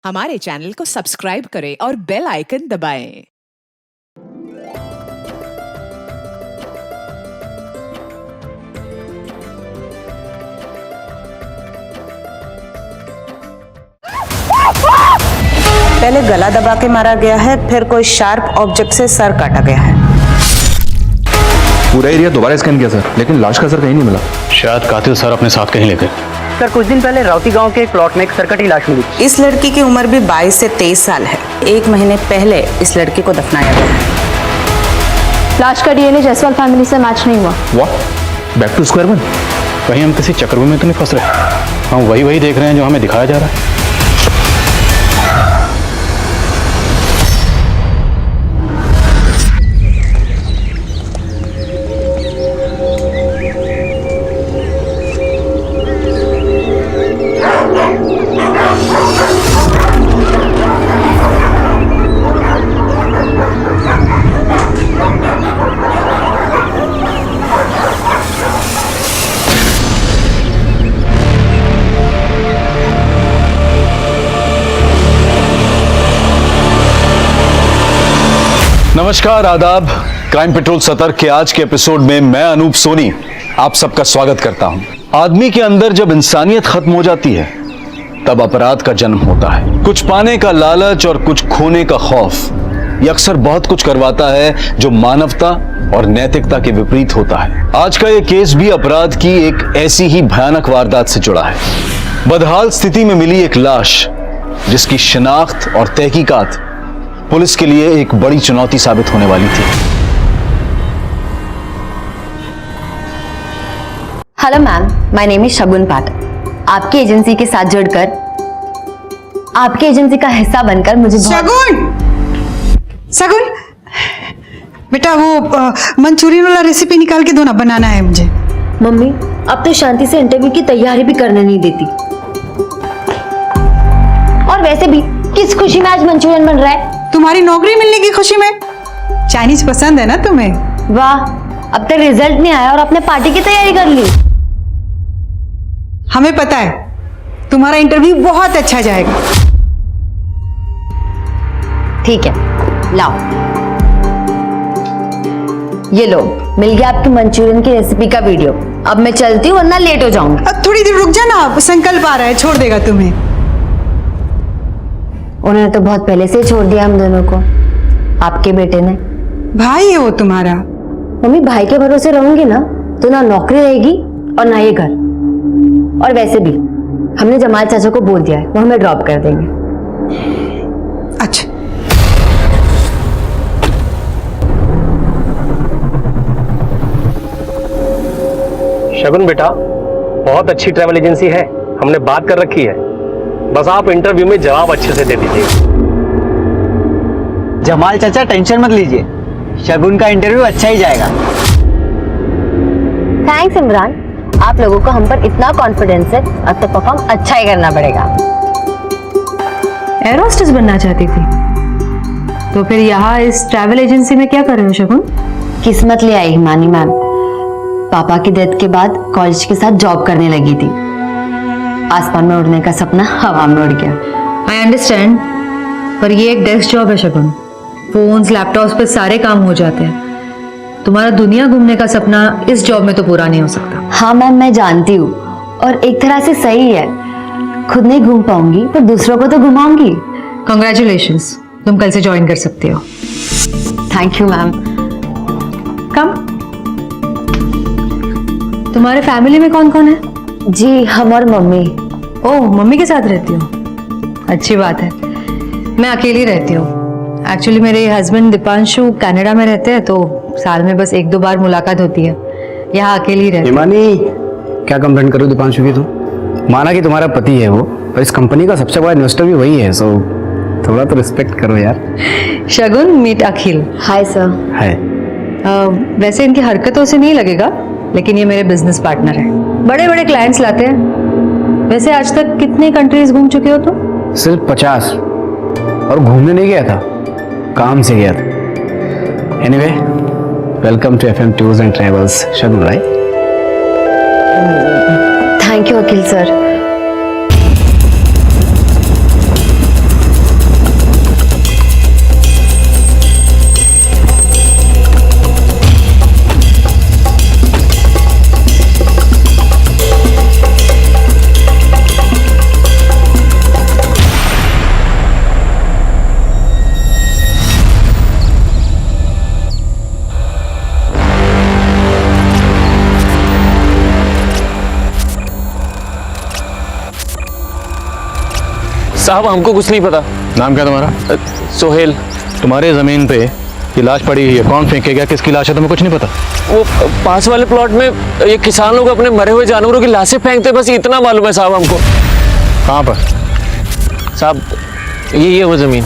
हमारे चैनल को सब्सक्राइब करें और बेल आइकन दबाएं। पहले गला दबा के मारा गया है, फिर कोई शार्प ऑब्जेक्ट से सर काटा गया है। पूरा एरिया दोबारा स्कैन किया सर, लेकिन लाश का सर कहीं नहीं मिला। शायद कातिल सर अपने साथ कहीं लेकर। सर कुछ दिन पहले राउती गांव के एक प्लॉट में एक सरकटी लाश मिली। इस लड़की की उम्र भी 22 से 23 साल है। 1 महीने पहले इस लड़की को दफनाया गया है। लाश का डीएनए जयसवाल फैमिली से मैच नहीं हुआ। What? Back to square one? कहीं हम किसी चक्रव्यूह में तो नहीं फंस रहे? हम वही देख रहे हैं जो हमें दिखाया जा रहा है। नमस्कार, आदाब। क्राइम पेट्रोल सतर्क के आज के एपिसोड में मैं अनूप सोनी आप सबका स्वागत करता हूं। आदमी के अंदर जब इंसानियत खत्म हो जाती है तब अपराध का जन्म होता है। कुछ पाने का लालच और कुछ खोने का खौफ ये अक्सर बहुत कुछ करवाता है जो मानवता और नैतिकता के विपरीत होता है। आज का ये केस भी अपराध की एक ऐसी ही भयानक वारदात से जुड़ा है। बदहाल स्थिति में मिली एक लाश जिसकी शिनाख्त और तहकीकात पुलिस के लिए एक बड़ी चुनौती साबित होने वाली थी। Hello ma'am, my name is Shagun Pathak. आपकी एजेंसी के साथ जुड़कर, आपकी एजेंसी का हिस्सा बनकर मुझे शगुन बेटा, वो मंचूरियन वाला रेसिपी निकाल के दो ना, बनाना है मुझे। मम्मी, अब तो शांति से इंटरव्यू की तैयारी भी करने नहीं देती। और वैसे भी किस खुशी में आज मंचूरियन बन रहा है? तुम्हारी नौकरी मिलने की खुशी में। चाइनीज पसंद है ना तुम्हें? वाह, अब तक रिजल्ट नहीं आया और आपने पार्टी की तैयारी कर ली। हमें पता है तुम्हारा इंटरव्यू बहुत अच्छा जाएगा। ठीक है, लाओ। ये लो, मिल गया आपकी मंचूरियन की रेसिपी का वीडियो। अब मैं चलती हूँ वरना लेट हो जाऊंगी। अब थोड़ी देर रुक जाना, संकल्प आ रहा है, छोड़ देगा तुम्हें। उन्होंने तो बहुत पहले से ही छोड़ दिया हम दोनों को, आपके बेटे ने। भाई है वो तुम्हारा। मम्मी, भाई के भरोसे रहूंगी ना तो ना नौकरी रहेगी और ना ये घर। और वैसे भी हमने जमाल चाचा को बोल दिया है, वो हमें ड्रॉप कर देंगे। अच्छा, शगुन बेटा, बहुत अच्छी ट्रैवल एजेंसी है, हमने बात कर रखी है। बस आप इंटरव्यू में जवाब अच्छे से दे दीजिए। जमाल चाचा टेंशन मत लीजिए, शगुन का इंटरव्यू अच्छा ही जाएगा। थैंक्स इमरान, आप लोगों को हम पर इतना कॉन्फिडेंस है, अब तो परफॉर्म अच्छा ही करना पड़ेगा। एयर होस्टेस बनना चाहती थी तो फिर यहाँ इस ट्रैवल एजेंसी में क्या कर रहे हो शगुन? किस्मत ले आई हिमानी मैम। पापा की डेथ के बाद कॉलेज के साथ जॉब करने लगी थी। आसमान में उड़ने का सपना हवा में उड़ गया। आई अंडरस्टैंड, पर ये एक डेस्क जॉब है शगुन। फोन्स लैपटॉप्स पे सारे काम हो जाते हैं। तुम्हारा दुनिया घूमने का सपना इस जॉब में तो पूरा नहीं हो सकता। हाँ मैम, मैं जानती हूँ, और एक तरह से सही है। खुद नहीं घूम पाऊंगी पर दूसरों को तो घुमाऊंगी। कॉन्ग्रेचुलेशंस, तुम कल से ज्वाइन कर सकते हो। Thank you ma'am. कम। तुम्हारे फैमिली में कौन कौन है? जी, हम और मम्मी। ओह, मम्मी के साथ रहती हो, अच्छी बात है। मैं अकेली रहती हूँ। एक्चुअली मेरे हस्बैंड दीपांशु कनाडा में रहते हैं, तो साल में बस 1-2 बार मुलाकात होती है। यहाँ अकेली रहती हूँ। हिमानी, क्या कंप्लेंट करूँ दीपांशु की? तुम माना कि तुम्हारा पति है वो, और इस कंपनी का सबसे बड़ा इन्वेस्टर भी वही है, सो थोड़ा तो रिस्पेक्ट करो यार। Shagun, meet Akhil. Hi sir. है। वैसे इनकी हरकतों से नहीं लगेगा, लेकिन ये मेरे बिजनेस पार्टनर है। बड़े बड़े क्लाइंट्स लाते हैं। वैसे आज तक कितने कंट्रीज घूम चुके हो तुम? सिर्फ 50, और घूमने नहीं गया था, काम से गया था। Anyway, welcome to FM tours and travels Shagun, right? Thank you Akhil sir. साहब हमको कुछ नहीं पता। नाम क्या तुम्हारा? सोहेल। तुम्हारे जमीन पे ये लाश पड़ी हुई है, कौन फेंकेगा, किसकी लाश है, तुम्हें कुछ नहीं पता? वो पास वाले प्लॉट में ये किसान लोग अपने मरे हुए जानवरों की लाशें फेंकते, बस इतना मालूम है साहब हमको। कहाँ पर? साहब ये वो जमीन।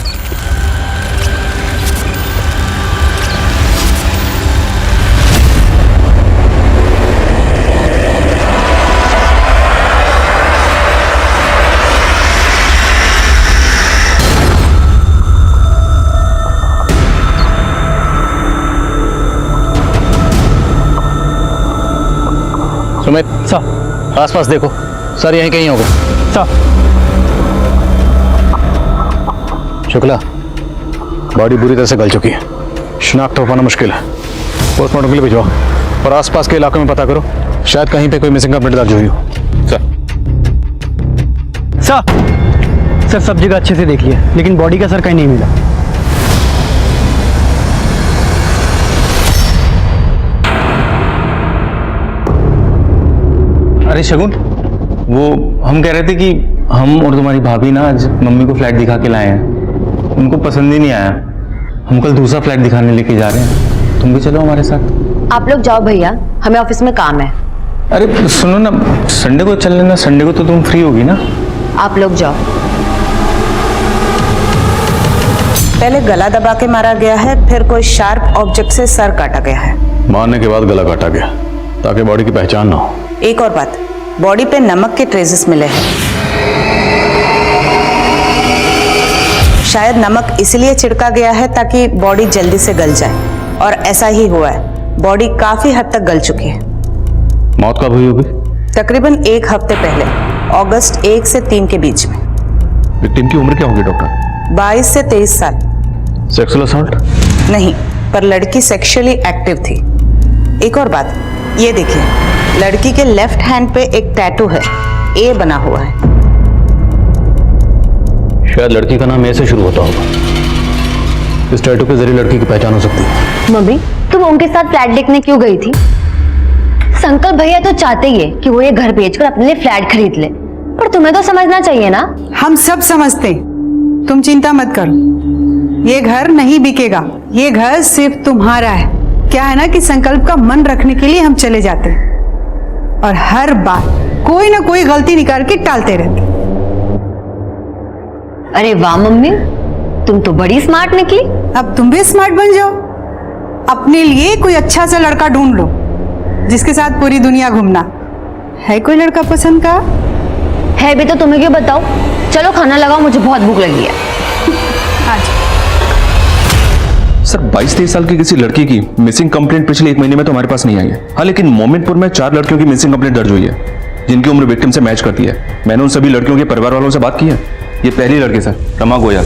सुमित सर, आसपास देखो। सर यहीं कहीं होगा। सर शुक्ला, बॉडी बुरी तरह से गल चुकी है, शिनाख्त हो पाना मुश्किल है। पोस्टमार्टम के लिए भिजवाओ और आसपास के इलाकों में पता करो, शायद कहीं पे कोई मिसिंग कंप्लेंट दर्ज हुई हो। सर सब जगह अच्छे से देख लिया, लेकिन बॉडी का सर कहीं नहीं मिला। अरे शगुन, वो हम कह रहे थे कि हम और तुम्हारी भाभी ना आज मम्मी को फ्लैट दिखा के लाए हैं, उनको पसंद ही नहीं आया। हम कल दूसरा फ्लैट दिखाने लेके जा रहे हैं, तुम भी चलो हमारे साथ। आप लोग जाओ भैया, हमें ऑफिस में काम है। अरे सुनो ना, संडे को चल लेना, संडे को तो तुम फ्री होगी ना। आप लोग जाओ। पहले गला दबा के मारा गया है, फिर कोई शार्प ऑब्जेक्ट से सर काटा गया है। मारने के बाद गला काटा गया ताकि बॉडी की पहचान ना हो। एक और बात, बॉडी पे नमक के ट्रेसेस मिले हैं। शायद नमक इसलिए छिड़का गया है ताकि बॉडी जल्दी से गल जाए, और ऐसा ही हुआ है। बॉडी काफी हद तक गल चुकी है। मौत कब हुई होगी? तकरीबन 1 हफ्ते पहले, अगस्त 1 से 3 के बीच में। विक्टिम की उम्र क्या होगी डॉक्टर? 22 से 23 साल। Sexual assault? नहीं, पर लड़की सेक्सुअली एक्टिव थी। एक और बात, ये देखिए, लड़की के लेफ्ट हैंड पे एक टैटू है, ए बना हुआ है। शायद लड़की का नाम ए से शुरू होता होगा। इस टैटू के जरिए लड़की की पहचान हो सकती है। मम्मी, तुम उनके साथ फ्लैट देखने क्यों गई थी? संकल्प भैया तो चाहते ही है कि वो ये घर बेचकर अपने लिए फ्लैट खरीद ले, पर तुम्हें तो समझना चाहिए ना। हम सब समझते, तुम चिंता मत करो, ये घर नहीं बिकेगा। ये घर सिर्फ तुम्हारा है। क्या है ना कि संकल्प का मन रखने के लिए हम चले जाते हैं और हर बार कोई ना कोई गलती निकाल के टालते रहते। अरे वाह मम्मी, तुम तो बड़ी स्मार्ट निकली। अब तुम भी स्मार्ट बन जाओ, अपने लिए कोई अच्छा सा लड़का ढूंढ लो जिसके साथ पूरी दुनिया घूमना। है कोई लड़का पसंद का? है भी तो तुम्हें क्यों बताओ। चलो खाना लगाओ, मुझे बहुत भूख लगी है। आज सर 22-23 साल की किसी लड़की की मिसिंग कंप्लेंट पिछले 1 महीने में तो हमारे पास नहीं आई है। हाँ, लेकिन मोमिनपुर में 4 लड़कियों की मिसिंग कंप्लेंट दर्ज हुई है जिनकी उम्र विक्टिम से मैच करती है। मैंने उन सभी लड़कियों के परिवार वालों से बात की है। ये पहली लड़की sir, Rama Goyal,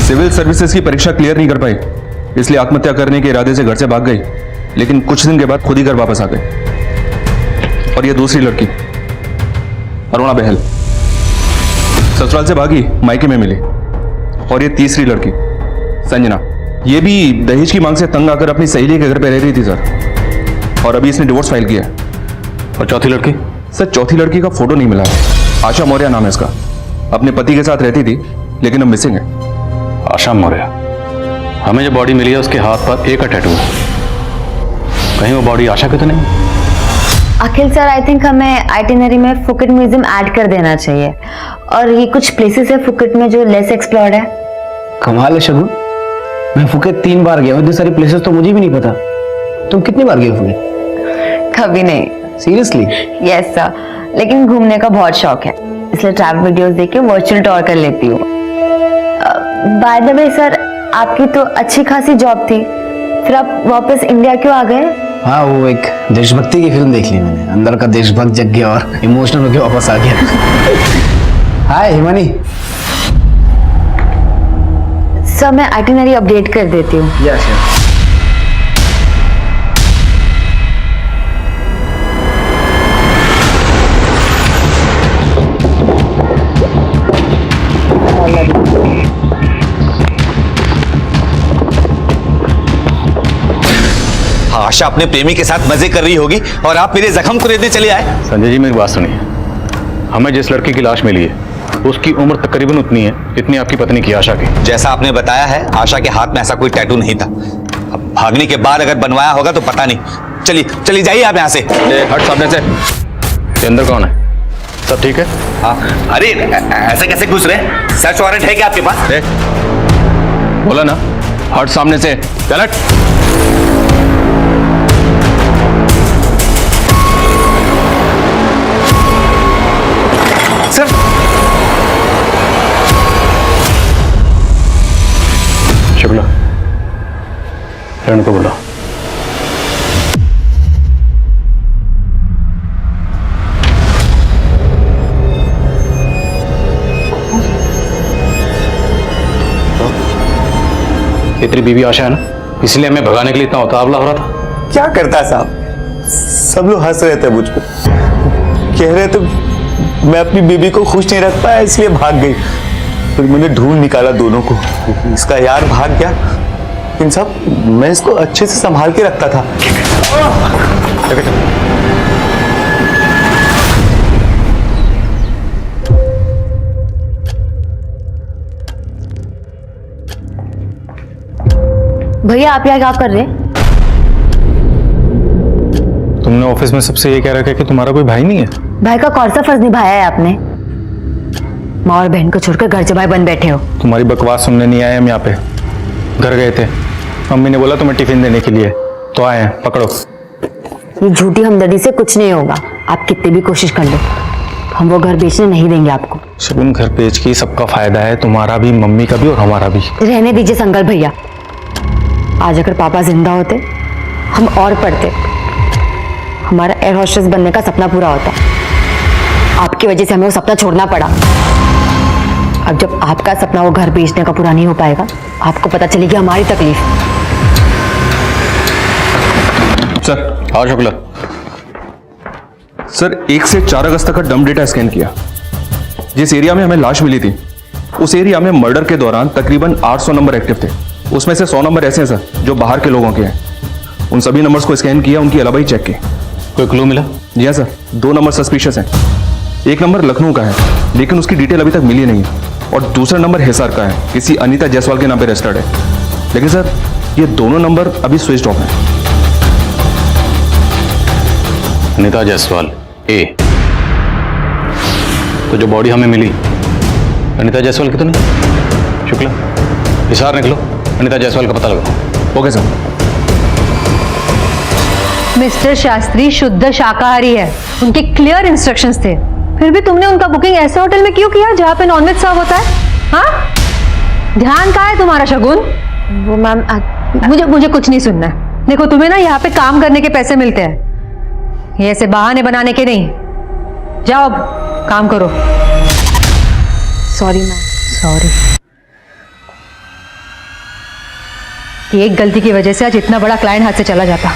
civil services की परीक्षा क्लियर नहीं कर पाई, इसलिए आत्महत्या करने के इरादे से घर से भाग गई, लेकिन कुछ दिन के बाद खुद ही घर वापस आ गई। और ये दूसरी लड़की अरुणा बहल, ससुराल से भागी, मायके में मिली। और ये तीसरी लड़की संजना, ये भी दहेज की मांग से तंग आकर अपनी सहेली के घर पे रह रही थी सर, और अभी इसने डिवोर्स फाइल किया है। और चौथी लड़की? सर चौथी लड़की का फोटो नहीं मिला है। आशा मौर्य नाम है इसका, अपने पति के साथ रहती थी लेकिन अब मिसिंग है। आशा मौर्य? हमें जो बॉडी मिली है उसके हाथ पर ए का टैटू है, कहीं वो बॉडी आशा की तो नहीं? अखिल सर, आई थिंक हमें आइटिनरी में फुकेट म्यूजियम ऐड कर देना चाहिए। और ये कुछ प्लेसेस है फुकेट में जो लेस एक्सप्लोर्ड है। कमाल है शगुन, मैं फुकेट 3 बार गया हूँ, इतनी सारी प्लेसेस तो मुझे भी नहीं पता। तुम कितनी बार गए हो फुकेट? कभी नहीं। सीरियसली? यस सर, लेकिन घूमने का बहुत शौक है, इसलिए ट्रैवल वीडियोस देख के वर्चुअल टूर कर लेती हूँ। बाय द वे सर, आपकी तो अच्छी खासी जॉब थी, फिर आप वापस इंडिया क्यों आ गए? हाँ, वो एक देशभक्ति की फिल्म देख ली मैंने, अंदर का देशभक्त जग गया और इमोशनल होकर वापस आ गया। हाय हिमानी। सर मैं आइटिनरी अपडेट कर देती हूँ। Yes yes. आशा अपने प्रेमी के साथ मजे कर रही होगी और आप मेरे जख्म को रेतने चले आए। संजय जी मेरी बात सुनिए, हमें जिस लड़की की लाश मिली है उसकी उम्र तकरीबन उतनी है जितनी आपकी पत्नी की आशा की। जैसा आपने बताया है, आशा के हाथ में ऐसा कोई टैटू नहीं था। अब भागने के बाद अगर बनवाया होगा तो पता नहीं। चलिए चलिए जाइए आप यहाँ से। हट सामने से। ये अंदर कौन है? सब ठीक है? हाँ, अरे ऐसे कैसे घुस रहे? सर्च वारंट है क्या आपके पास? बोला ना, हट सामने से। चल हट। सर शुक्ला, को बुला। ये तेरी बीवी आशा है ना, इसलिए हमें भगाने के लिए इतना उतावला हो रहा था। क्या करता है साहब, सब लोग हंस रहे थे मुझ पर, कह रहे थे मैं अपनी बीवी को खुश नहीं रख पाया इसलिए भाग गई। फिर मैंने ढूंढ निकाला दोनों को, इसका यार भाग गया। इन सब मैं इसको अच्छे से संभाल के रखता था। भैया आप यहाँ क्या कर रहे हैं? तुमने ऑफिस में सबसे ये कह रखा है कि तुम्हारा कोई भाई नहीं है। भाई का कौन सा फर्ज निभाया है आपने? माँ और बहन को छोड़कर घर जमाई बन बैठे हो। तुम्हारी बकवास सुनने नहीं आए हम यहाँ पे, घर गए थे। मम्मी ने बोला तुम्हें टिफिन देने के लिए, तो आए हैं, पकड़ो। ये झूठी हमदर्दी से कुछ नहीं होगा, आप कितनी भी कोशिश कर लो, हम वो घर बेचने नहीं देंगे आपको। शगुन, घर बेच के सबका फायदा है, तुम्हारा भी, मम्मी का भी और हमारा भी। रहने दीजिए संकल्प भैया, आज अगर पापा जिंदा होते हम और पढ़ते, हमारा एयर होस्टेस बनने का सपना पूरा होता। आपकी वजह से हमें वो सपना छोड़ना पड़ा। अब जब आपका सपना वो घर बेचने का पूरा नहीं हो पाएगा, आपको पता चलेगी हमारी तकलीफ। सर। हाँ शुक्ला। सर, 1 से 4 अगस्त तक का डंप डेटा स्कैन किया। जिस एरिया में हमें लाश मिली थी, उस एरिया में मर्डर के दौरान तकरीबन 800 नंबर एक्टिव थे। उसमें से 100 नंबर ऐसे हैं सर जो बाहर के लोगों के हैं। उन सभी नंबर्स को स्कैन किया, उनकी अलाबाई चेक की। कोई क्लू मिला? जी हाँ सर, 2 नंबर सस्पिशियस हैं। एक नंबर लखनऊ का है, लेकिन उसकी डिटेल अभी तक मिली नहीं है। और दूसरा नंबर हिसार का है, किसी अनीता जायसवाल के नाम पे रजिस्टर्ड है। लेकिन सर, ये दोनों नंबर अभी स्विच ऑफ हैं। अनीता जायसवाल ए, तो जो बॉडी हमें मिली अनीता जायसवाल की तो नहीं? शुक्ला, हिसार निकलो, अनीता जायसवाल का पता लगाओ। Okay sir. मिस्टर शास्त्री शुद्ध शाकाहारी है, उनके क्लियर इंस्ट्रक्शंस थे। फिर भी तुमने उनका बुकिंग ऐसे होटल में क्यों किया जहाँ पे नॉनवेज सर्व होता है? हाँ, ध्यान कहाँ है तुम्हारा शगुन? वो मैम मुझे कुछ नहीं सुनना है। देखो, तुम्हें ना यहाँ पे काम करने के पैसे मिलते हैं, ये ऐसे बहाने बनाने के नहीं। जाओ अब काम करो। Sorry ma'am. सॉरी। एक गलती की वजह से आज इतना बड़ा क्लाइंट हाथ से चला जाता।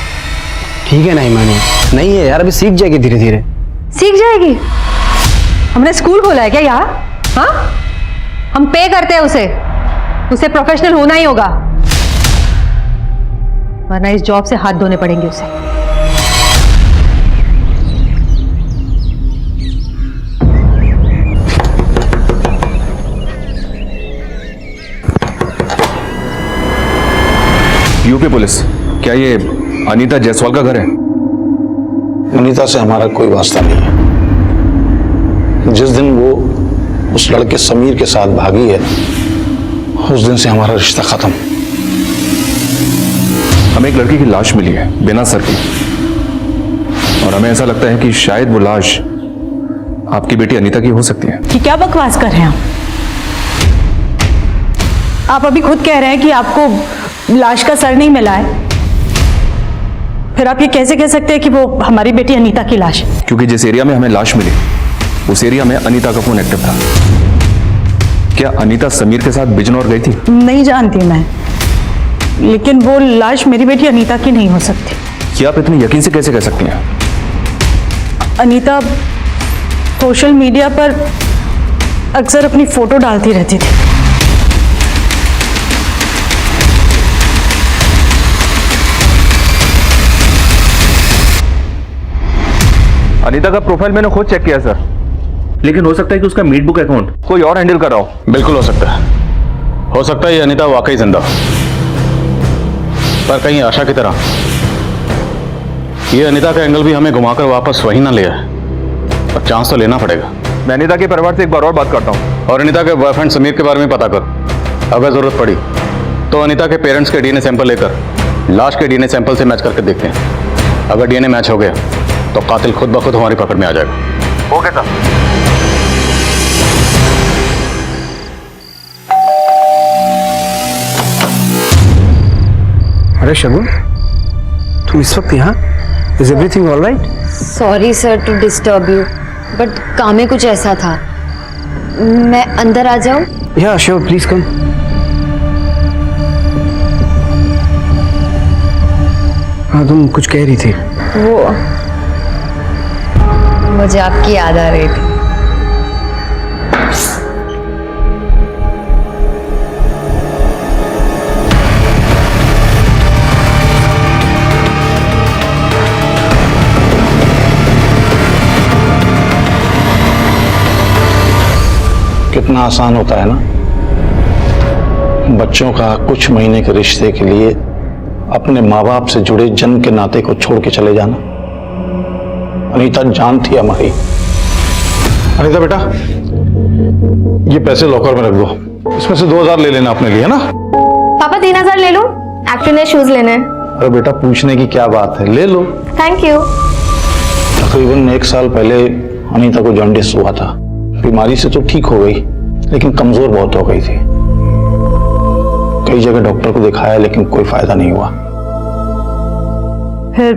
ठीक है नहीं मानी, नहीं है यार, अभी सीख जाएगी धीरे धीरे। सीख जाएगी? हमने स्कूल खोला है क्या यहाँ? हाँ, हम पे करते हैं उसे प्रोफेशनल होना ही होगा, वरना इस जॉब से हाथ धोने पड़ेंगे उसे। यूपी पुलिस, क्या ये अनीता जायसवाल का घर है? अनीता से हमारा कोई वास्ता नहीं है। जिस दिन वो उस लड़के समीर के साथ भागी है, उस दिन से हमारा रिश्ता खत्म। हमें एक लड़की की लाश मिली है बिना सर की, और हमें ऐसा लगता है कि शायद वो लाश आपकी बेटी अनीता की हो सकती है। कि क्या बकवास कर रहे हैं आप अभी खुद कह रहे हैं कि आपको लाश का सर नहीं मिला है, फिर आप ये कैसे कह सकते हैं कि वो हमारी बेटी अनीता की लाश? क्योंकि जिस एरिया में हमें लाश मिली, उस एरिया में अनीता का फोन एक्टिव था। क्या अनीता समीर के साथ बिजनौर गई थी? नहीं जानती मैं, लेकिन वो लाश मेरी बेटी अनीता की नहीं हो सकती। क्या आप इतने यकीन से कैसे कह सकती हैं? अनीता सोशल मीडिया पर अक्सर अपनी फोटो डालती रहती थी। अनीता का प्रोफाइल मैंने खुद चेक किया सर, लेकिन हो सकता है कि उसका मीट बुक अकाउंट कोई और हैंडल कर रहा हो। बिल्कुल हो सकता है। हो सकता है ये अनीता वाकई जिंदा हो, पर कहीं आशा की तरह ये अनीता का एंगल भी हमें घुमाकर वापस वही ना ले आए। पर चांस तो लेना पड़ेगा। मैं अनीता के परिवार से एक बार और बात करता हूँ और अनीता के बॉयफ्रेंड समीर के बारे में पता कर। अगर जरूरत पड़ी तो अनीता के पेरेंट्स के डीएनए सैंपल लेकर लाश के डीएनए सैंपल से मैच करके देखते हैं। अगर डीएनए मैच हो गया तो कातिल खुद ब खुद हमारी पकड़ में आ जाएगा। Okay sir. अरे शगुन, तुम इस वक्त यहाँ? Is everything alright? Sorry sir to disturb you, but काम में कुछ ऐसा था। मैं अंदर आ जाऊं? या श्योर, प्लीज कम। हाँ, तुम कुछ कह रही थी। वो मुझे आपकी याद आ रही थी। कितना आसान होता है ना बच्चों का कुछ महीने के रिश्ते के लिए अपने माँ बाप से जुड़े जन्म के नाते को छोड़ के चले जाना। अनीता जान थी हमारी। अनीता बेटा, ये पैसे लॉकर में रख दो, इसमें से 2000 ले लेना अपने लिए, है ना? पापा 3000 ले लूं? एक्चुअली ने शूज लेने हैं। अरे बेटा, पूछने की क्या बात है, ले लो। Thank you. तकरीबन 1 साल पहले अनीता को जॉन्डिस हुआ था। बीमारी से तो ठीक हो गई, लेकिन कमजोर बहुत हो गई थी। कई जगह डॉक्टर को दिखाया, लेकिन कोई फायदा नहीं हुआ। फिर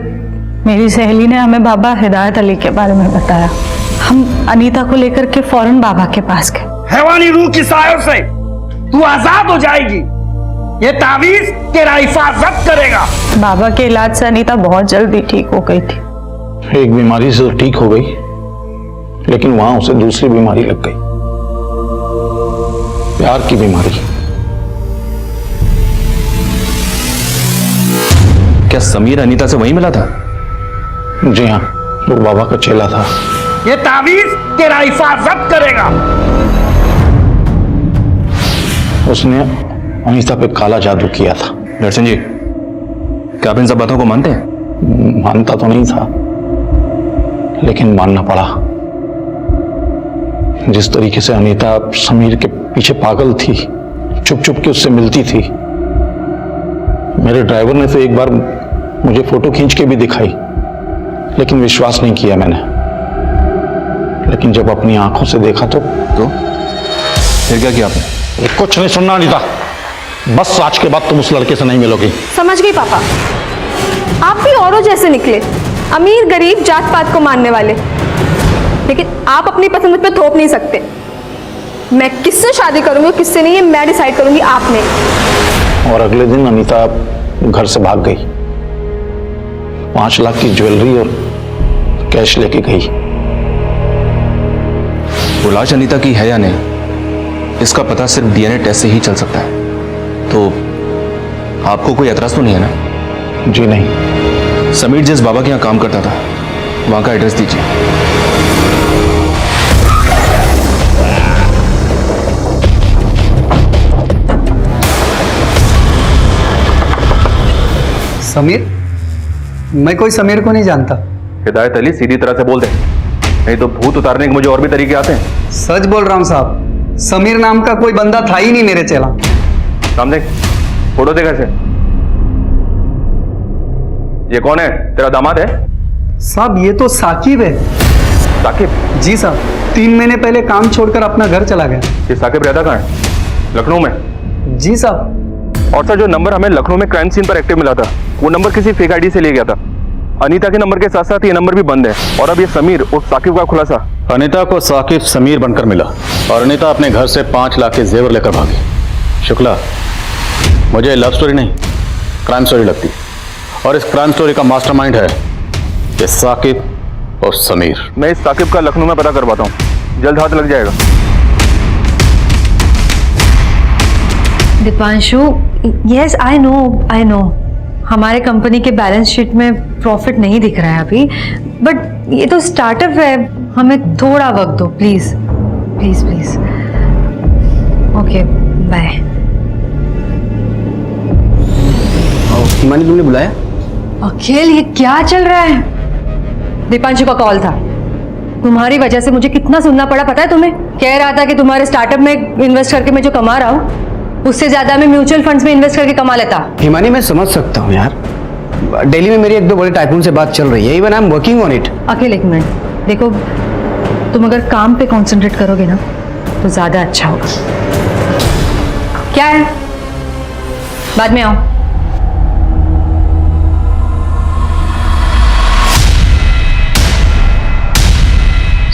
मेरी सहेली ने हमें बाबा हिदायत अली के बारे में बताया। हम अनीता को लेकर के फौरन बाबा के पास गए। हैवानी रूह की सायों से तू आजाद हो जाएगी। ये तावीज तेरा हिफाजत करेगा। बाबा के इलाज से अनीता बहुत जल्दी ठीक हो गई थी। एक बीमारी से तो ठीक हो गई, लेकिन वहां उसे दूसरी बीमारी लग गई, प्यार की बीमारी। क्या समीर अनीता से वहीं मिला था? जी हाँ, वो बाबा का चेला था। ये तावीज तेरा हिफाजत करेगा। उसने अनीता पे काला जादू किया था। दर्शन जी, क्या आप इन सब बातों को मानते हैं? मानता तो नहीं था, लेकिन मानना पड़ा। जिस तरीके से अनीता समीर के पीछे पागल थी, चुप चुप के उससे मिलती थी। मेरे ड्राइवर ने तो एक बार मुझे फोटो खींच के भी दिखाई, लेकिन विश्वास नहीं किया मैंने। लेकिन जब अपनी आंखों से देखा तो फिर क्या किया आपने? कुछ नहीं सुनना अनीता, बस आज के बाद तुम उस लड़के से नहीं मिलोगी। समझ गई पापा, आप भी औरों जैसे निकले, अमीर गरीब जात पात को मानने वाले। लेकिन आप अपनी पसंद मुझ पे थोप नहीं सकते। मैं किससे शादी करूंगी और किससे नहीं, ये मैं डिसाइड करूंगी, आपने। और अगले दिन अनीता घर से भाग गई। 5 लाख की ज्वेलरी और कैश लेके गई। वो लाश अनीता की है या नहीं, इसका पता सिर्फ डीएनए टेस्ट से ही चल सकता है। तो आपको कोई एतराज तो नहीं है ना? जी नहीं। समीर जिस बाबा के यहाँ काम करता था, वहां का एड्रेस दीजिए। समीर? मैं कोई समीर को नहीं जानता। हिदायत अली, सीधी तरह से बोल दे, नहीं तो भूत उतारने के मुझे और भी तरीके आते हैं। सच बोल रहा हूँ साहब, समीर नाम का कोई बंदा था ही नहीं मेरे चेला। सामने फोटो देखा से। ये कौन है? तेरा दामाद है? साहब ये तो साकिब है। साकिब? जी साहब, 3 महीने पहले काम छोड़कर अपना घर चला गया। ये साकिब रहता कहाँ है? लखनऊ में? जी साहब। और सर, जो नंबर हमें लखनऊ में क्राइम सीन पर एक्टिव मिला था, वो नंबर किसी फेक आईडी से ले गया था। अनीता के नंबर के साथ साथ ये नंबर भी बंद है। और अब ये समीर और साकिब का खुलासा। अनीता को साकिब समीर बनकर मिला और अनीता अपने घर से 5 लाख के जेवर लेकर भागी। शुक्ला, मुझे लव स्टोरी नहीं, क्राइम स्टोरी लगती। और इस क्राइम स्टोरी का मास्टरमाइंड है ये साकिब और समीर। मैं इस साकिब का लखनऊ में पता करवाता हूँ, जल्द हाथ लग जाएगा। दीपांशु, यस आई नो हमारे कंपनी के बैलेंस शीट में प्रॉफिट नहीं दिख रहा है अभी, बट ये तो स्टार्टअप है, हमें थोड़ा वक्त दो please please please. Okay bye. Himani तुमने बुलाया? अखिल ये क्या चल रहा है? दीपांशु का कॉल था। तुम्हारी वजह से मुझे कितना सुनना पड़ा पता है तुम्हें? कह रहा था कि तुम्हारे स्टार्टअप में इन्वेस्ट करके मैं जो कमा रहा हूँ उससे ज्यादा मैं म्यूचुअल फंड्स में इन्वेस्ट करके कमा लेता। हिमानी मैं समझ सकता हूँ यार, दिल्ली में मेरी 1-2 बड़े टाइकून से बात चल रही है, even I am working on it. Akhil एक मिनट देखो, तुम अगर काम पे कंसंट्रेट करोगे ना तो ज्यादा अच्छा होगा। क्या है? बाद में आओ।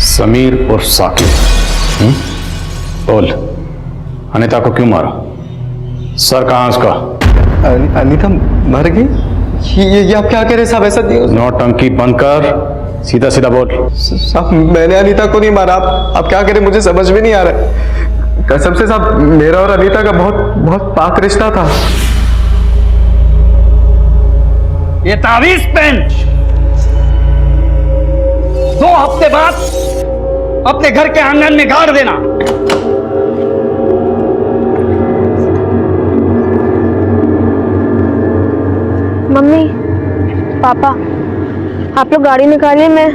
समीर और साकिब। बोल, अनीता को क्यों मारा? सर कहाँ उसका? अनीता मर गई? ये आप क्या कह रहे साहब? ऐसा नहीं। नौटंकी बंद कर, सीधा सीधा बोल। साहब मैंने अनीता को नहीं मारा। आप क्या करें मुझे समझ में नहीं आ रहा है। कसम से साहब मेरा और अनीता का बहुत बहुत पाक रिश्ता था। ये तावीज पेन 2 हफ्ते बाद अपने घर के आंगन में गाड़ देना। मम्मी पापा आप लोग गाड़ी निकालिए, मैं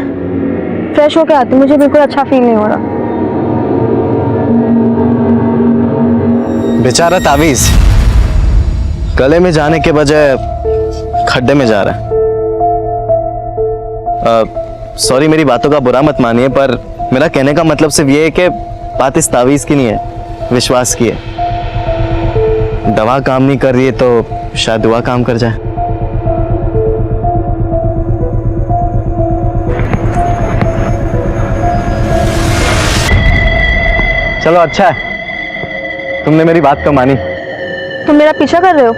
फ्रेश होके आती हूँ, मुझे बिल्कुल अच्छा फील नहीं हो रहा। बेचारा तावीज गले में जाने के बजाय खड्डे में जा रहा है। सॉरी मेरी बातों का बुरा मत मानिए, पर मेरा कहने का मतलब सिर्फ ये है कि बात इस तावीज की नहीं है, विश्वास की है। दवा काम नहीं कर रही है तो शायद दुआ काम कर जाए। चलो अच्छा है तुमने मेरी बात तो मानी। तुम मेरा पीछा कर रहे हो?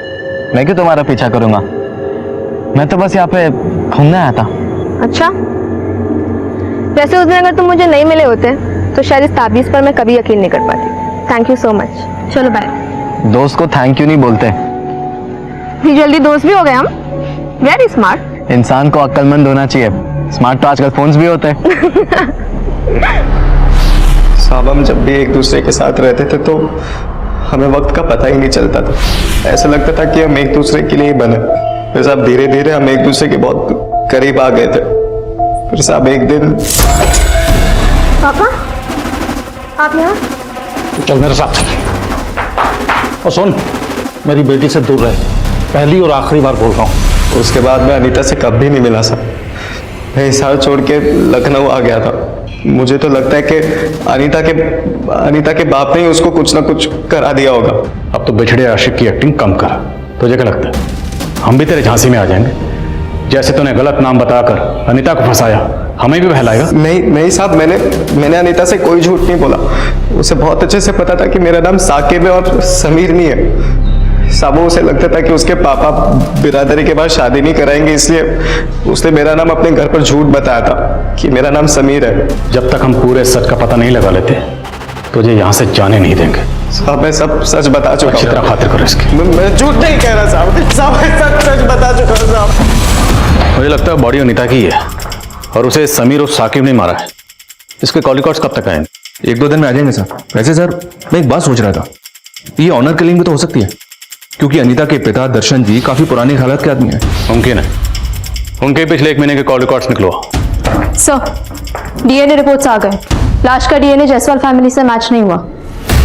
मैं क्यों तुम्हारा पीछा करूंगा, मैं तो बस यहाँ पे घूमने आया था। अच्छा, वैसे उस दिन अगर तुम मुझे नहीं मिले होते तो शायद इस ताबीज पर मैं कभी यकीन नहीं कर पाती। Thank you so much. चलो बाय। दोस्त को थैंक यू नहीं बोलते। भी जल्दी दोस्त भी हो गए हम। Very smart. इंसान को अक्लमंद होना चाहिए, स्मार्ट तो आजकल फोन्स भी होते हैं। साहब हम जब भी एक दूसरे के साथ रहते थे तो हमें वक्त का पता ही नहीं चलता था। ऐसा लगता था कि हम एक दूसरे के लिए ही बने। फिर साहब धीरे धीरे हम एक दूसरे के बहुत करीब आ गए थे। फिर साहब एक दिन। पापा आप यहाँ? चल मेरे साथ। और सुन, मेरी बेटी से दूर रहे, पहली और आखिरी बार बोल रहा हूँ। उसके बाद मैं अनीता से कभी नहीं मिला साहब। मैं हिसार छोड़ के लखनऊ आ गया था। मुझे तो लगता है कि अनीता के बाप ने ही उसको कुछ ना कुछ करा दिया होगा। अब तो बिछड़े आशिक की एक्टिंग कम कर। तुझे क्या लगता है हम भी तेरे झांसी में आ जाएंगे? जैसे तूने गलत नाम बताकर अनीता को फंसाया, हमें भी बहलाएगा? नहीं साहब, मैंने अनीता से कोई झूठ नहीं बोला। उसे बहुत अच्छे से पता था कि मेरा नाम साकिब है और समीर नहीं है। साहब उसे लगता था कि उसके पापा बिरादरी के बाद शादी नहीं कराएंगे, इसलिए उसने मेरा नाम अपने घर पर झूठ बताया था कि मेरा नाम समीर है। जब तक हम पूरे सच का पता नहीं लगा लेते तुझे यहाँ से जाने नहीं देंगे। साहब मैं सब सच बता चुका हूँ। अच्छी तरह खातिर करो इसकी। मैं झूठ नहीं कह रहा साहब। मैं सच बता चुका हूँ साहब। मुझे लगता है बॉडी अनीता की है और उसे समीर और साकिब ने मारा है। इसके कॉल रिकॉर्ड्स कब तक आएंगे? 1-2 दिन में आ जाएंगे सर। वैसे सर मैं एक बात सोच रहा था, ये ऑनर किलिंग भी तो हो सकती है, क्योंकि अनीता के पिता दर्शन जी काफी पुरानी हालत के आदमी हैं। मुमकिन है। उनके पिछले 1 महीने के कॉल रिकॉर्ड्स निकलवा। सर डीएनए रिपोर्ट्स आ गए। लाश का डीएनए जायसवाल फैमिली से मैच नहीं हुआ।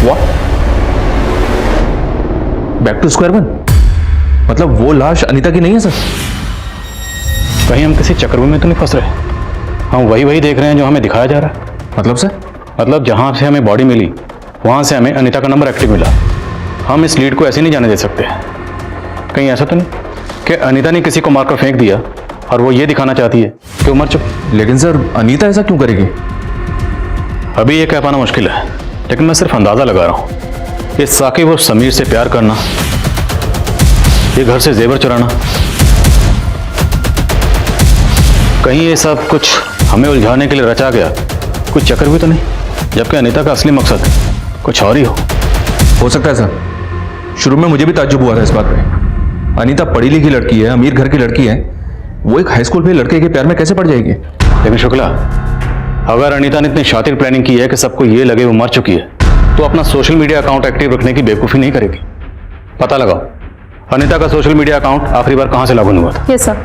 What? Back to square one? मतलब वो लाश अनीता की नहीं है सर? कहीं हम किसी चक्रव्यूह में तो नहीं फंस रहे? हम वही देख रहे हैं जो हमें दिखाया जा रहा है। मतलब सर? मतलब जहां से हमें बॉडी मिली वहां से हमें अनीता का नंबर एक्टिव मिला। हम इस लीड को ऐसे नहीं जाने दे सकते। कहीं ऐसा तो नहीं कि अनीता ने किसी को मारकर फेंक दिया और वो ये दिखाना चाहती है कि वो मर चुकी? लेकिन सर अनीता ऐसा क्यों करेगी? अभी ये कह पाना मुश्किल है, लेकिन मैं सिर्फ अंदाजा लगा रहा हूँ कि साकिब और समीर से प्यार करना, ये घर से जेवर चुराना, कहीं ये सब कुछ हमें उलझाने के लिए रचा गया कुछ चक्कर भी तो नहीं, जबकि अनीता का असली मकसद कुछ और ही हो सकता है सर। शुरू में मुझे भी ताज्जुब हुआ था इस बात पे। अनीता पढ़ी लिखी लड़की है, अमीर घर की लड़की है, वो एक हाई स्कूल में लड़के के प्यार में कैसे पड़ जाएगी? लेकिन शुक्ला, अगर अनीता ने इतनी शातिर प्लानिंग की है कि सबको ये लगे वो मर चुकी है, तो अपना सोशल मीडिया अकाउंट एक्टिव रखने की बेवकूफ़ी नहीं करेगी। पता लगाओ अनीता का सोशल मीडिया अकाउंट आखिरी बार कहां से लॉगिन हुआ था। Yes sir.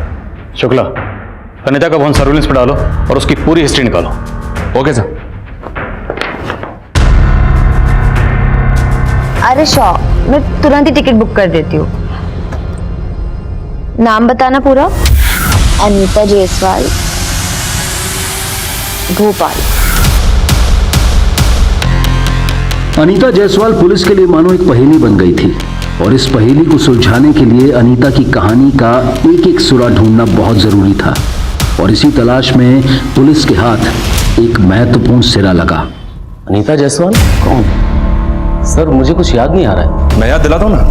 शुक्ला, अनीता का फोन सर्विलेंस पर डालो और उसकी पूरी हिस्ट्री निकालो। Okay sir. अरे शॉ, मैं तुरंत ही टिकट बुक कर देती हूँ। नाम बताना पूरा। अनीता जायसवाल, भोपाल। अनीता जायसवाल पुलिस के लिए मानो एक पहेली बन गई थी और इस पहेली को सुलझाने के लिए अनीता की कहानी का एक एक सुरा ढूंढना बहुत जरूरी था और इसी तलाश में पुलिस के हाथ एक महत्वपूर्ण सिरा लगा। अनीता जायसवाल कौन? सर मुझे कुछ याद नहीं आ रहा है। मैं याद दिलाता हूं ना,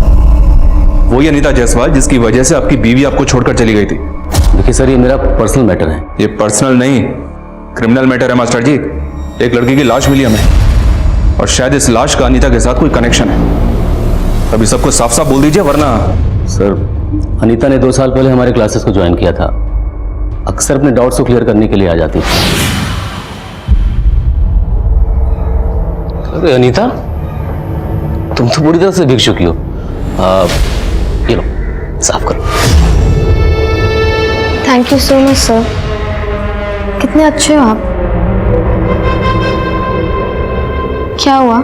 वही अनीता जायसवाल जिसकी वजह से आपकी बीवी आपको छोड़कर चली गई थी। देखिए सर, ये मेरा पर्सनल मैटर है। ये पर्सनल नहीं, क्रिमिनल मैटर है मास्टर जी। एक लड़की की लाश मिली हमें और शायद इस लाश का अनीता के साथ कोई कनेक्शन है। अभी सबको साफ साफ बोल दीजिए वरना। सर अनीता ने 2 साल पहले हमारे क्लासेस को ज्वाइन किया था। अक्सर अपने डाउट्स को क्लियर करने के लिए आ जाती थी। अरे अनीता, तुम तो पूरी तरह से भीग चुकी हो। ये लो, साफ करो। Thank you so much sir. कितने अच्छे हो आप। क्या हुआ,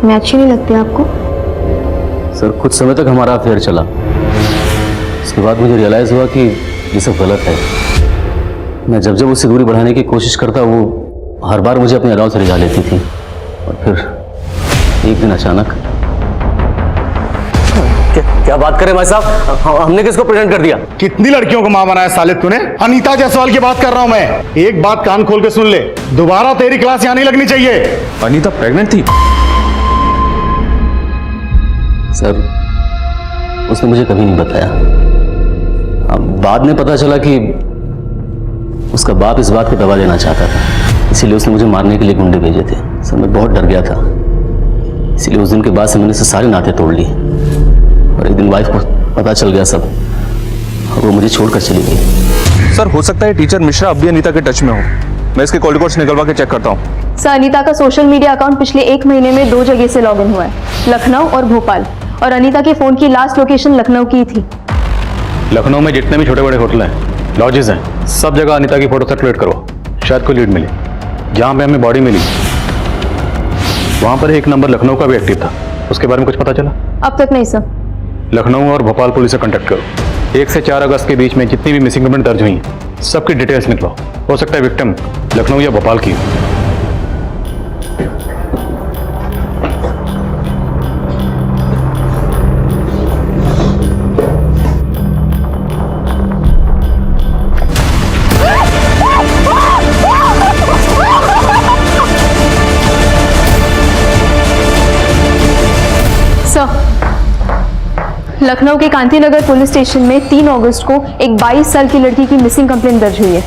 मैं अच्छी नहीं लगती आपको? सर कुछ समय तक हमारा अफेयर चला, उसके बाद मुझे रियलाइज हुआ कि ये सब गलत है। मैं जब जब उससे दूरी बढ़ाने की कोशिश करता वो हर बार मुझे अपने अलाव से रिझा लेती थी और फिर एक दिन अचानक। क्या बात करें भाई साहब, हमने किसको प्रेजेंट कर दिया? कितनी लड़कियों को मां बनाया साले तूने? अनीता जायसवाल की बात कर रहा हूं मैं। एक बात कान खोल के सुन ले, दोबारा तेरी क्लास यहां नहीं लगनी चाहिए। अनीता प्रेग्नेंट थी? सर उसने मुझे कभी नहीं बताया। अब बाद में पता चला कि उसका बाप इस बात को दबा देना चाहता था, इसीलिए उसने मुझे मारने के लिए गुंडे भेजे थे। सर मैं बहुत डर गया था, इसीलिए उस दिन के बाद से मैंने सारे नाते तोड़ लिए और एक दिन वाइफ को पता चल गया सब और वो मुझे छोड़कर चली गई। सर हो सकता है टीचर मिश्रा अब भी अनीता के टच में हो। मैं इसके कॉल रिकॉर्ड्स निकलवा के चेक करता हूँ। सर अनीता का सोशल मीडिया अकाउंट पिछले 1 महीने में 2 जगह से लॉगिन हुआ है, लखनऊ और भोपाल। और अनीता के फोन की लास्ट लोकेशन लखनऊ की थी। लखनऊ में जितने भी छोटे बड़े होटल हैं, लॉजेस हैं, सब जगह अनीता की फोटो सर्कुलेट करो, शायद कोई लीड मिले। जहां पे हमें बॉडी मिली वहां पर एक नंबर लखनऊ का भी एक्टिव था, उसके बारे में कुछ पता चला? अब तक नहीं सर। लखनऊ और भोपाल पुलिस से कांटेक्ट करो। 1 से 4 अगस्त के बीच में जितनी भी मिसिंग कंप्लेंट दर्ज हुई हैं, सबकी डिटेल्स निकलो। हो सकता है विक्टिम लखनऊ या भोपाल की हो। लखनऊ के कांतीनगर पुलिस स्टेशन में 3 अगस्त को एक 22 साल की लड़की की मिसिंग कंप्लेंट दर्ज हुई है।